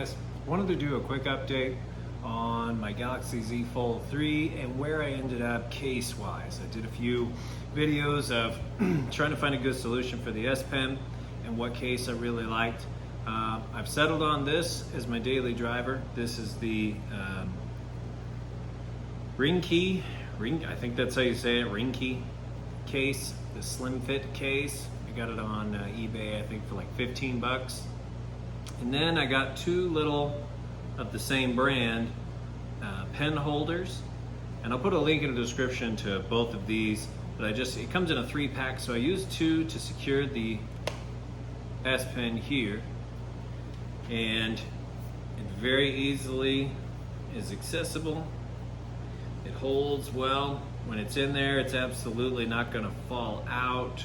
guys. I wanted to do a quick update on my Galaxy Z Fold 3 and where I ended up case-wise. I did a few videos of trying to find a good solution for the S Pen and what case I really liked. I've settled on this as my daily driver. This is the ring key, I think that's how you say it, ring key case, the slim fit case. I got it on eBay, I think for like 15 bucks. And then I got two little of the same brand pen holders, and I'll put a link in the description to both of these. But it comes in a 3-pack, so I used two to secure the S Pen here, and it very easily is accessible. It holds well. When it's in there, it's absolutely not going to fall out.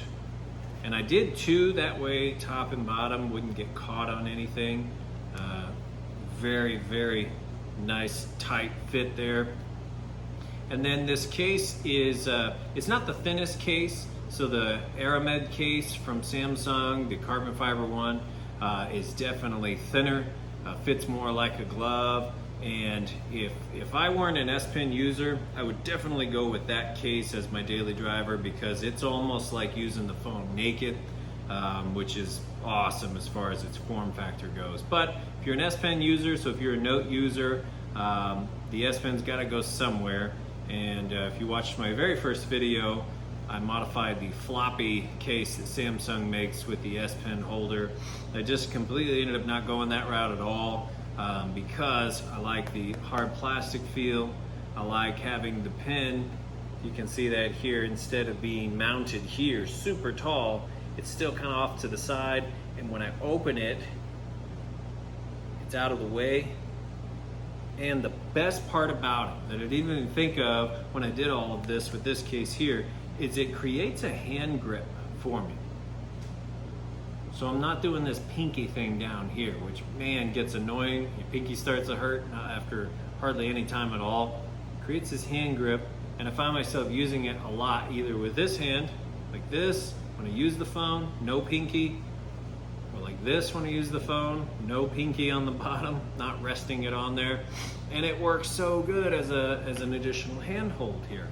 And I did two, that way top and bottom wouldn't get caught on anything. Very, very nice tight fit there. And then this case is, it's not the thinnest case. So the Aramid case from Samsung, the carbon fiber one, is definitely thinner, fits more like a glove. And if I weren't an S Pen user, I would definitely go with that case as my daily driver, because it's almost like using the phone naked, which is awesome as far as its form factor goes. But if you're an S Pen user, so if you're a Note user, the S Pen's got to go somewhere. And if you watched my very first video, I modified the floppy case that Samsung makes with the S Pen holder. I just completely ended up not going that route at all. Because I like the hard plastic feel. I like having the pen, you can see that here, instead of being mounted here super tall, it's still kind of off to the side, and when I open it, it's out of the way. And the best part about it that I didn't even think of when I did all of this with this case here is it creates a hand grip for me. So I'm not doing this pinky thing down here, which, man, gets annoying. Your pinky starts to hurt after hardly any time at all. It creates this hand grip, and I find myself using it a lot, either with this hand, like this, when I use the phone, no pinky, or like this when I use the phone, no pinky on the bottom, not resting it on there. And it works so good as an additional handhold here,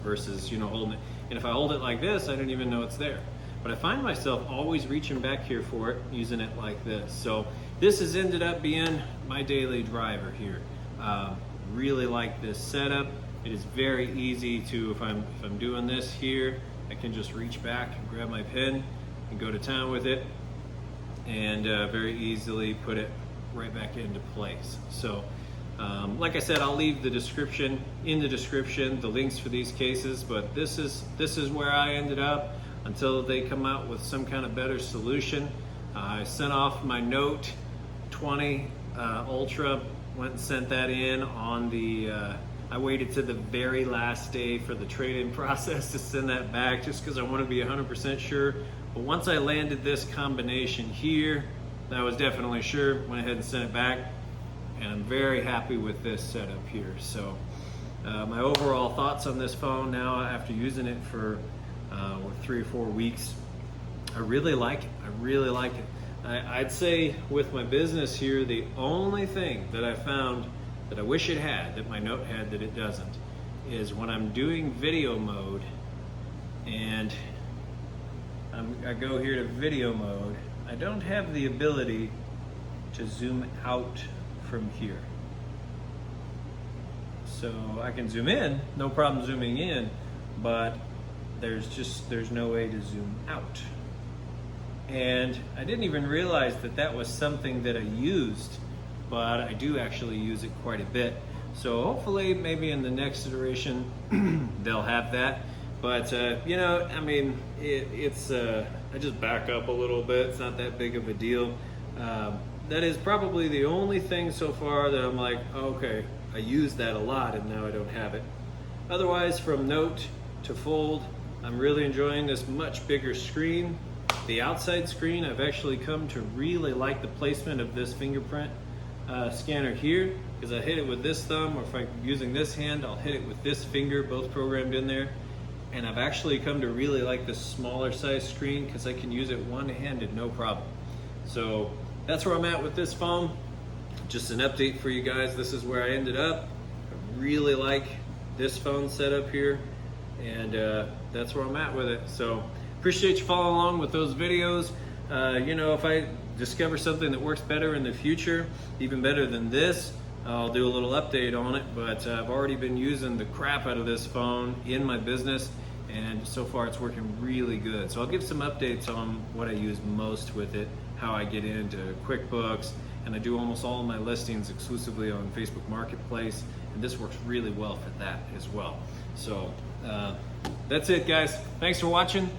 versus, holding it. And if I hold it like this, I don't even know it's there. But I find myself always reaching back here for it, using it like this. So this has ended up being my daily driver here. Really like this setup. It is very easy to, if I'm doing this here, I can just reach back and grab my pen and go to town with it, and very easily put it right back into place. So like I said, I'll leave the description the links for these cases, but this is where I ended up until they come out with some kind of better solution. I sent off my Note 20 Ultra, went and sent that in on the, I waited to the very last day for the trade-in process to send that back, just because I want to be 100% sure. But once I landed this combination here, I was definitely sure, went ahead and sent it back, and I'm very happy with this setup here. So my overall thoughts on this phone now, after using it for 3 or 4 weeks, I really like it. I really like it. I'd say with my business here, the only thing that I found that I wish it had, that my Note had that it doesn't, is when I'm doing video mode and I go here to video mode, I don't have the ability to zoom out from here. So I can zoom in, no problem zooming in, but there's no way to zoom out. And I didn't even realize that was something that I used, but I do actually use it quite a bit. So hopefully maybe in the next iteration they'll have that. But I mean, it's I just back up a little bit. It's not that big of a deal. That is probably the only thing so far that I'm like, okay, I use that a lot and now I don't have it. Otherwise, from Note to Fold, I'm really enjoying this much bigger screen. The outside screen, I've actually come to really like the placement of this fingerprint scanner here, because I hit it with this thumb, or if I'm using this hand, I'll hit it with this finger, both programmed in there. And I've actually come to really like the smaller size screen, because I can use it one-handed, no problem. So that's where I'm at with this phone. just an update for you guys. This is where I ended up. I really like this phone setup here, and that's where I'm at with it. So appreciate you following along with those videos. You know, if I discover something that works better in the future, even better than this, I'll do a little update on it. But I've already been using the crap out of this phone in my business, and so far it's working really good. So I'll give some updates on what I use most with it, how I get into QuickBooks, and I do almost all of my listings exclusively on Facebook Marketplace, and this works really well for that as well. So that's it, guys. Thanks for watching.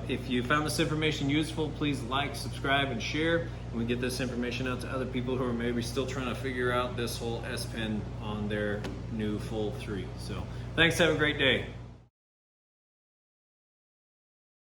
If you found this information useful, please like, subscribe, and share, and we get this information out to other people who are maybe still trying to figure out this whole S Pen on their new Fold 3. So thanks, have a great day.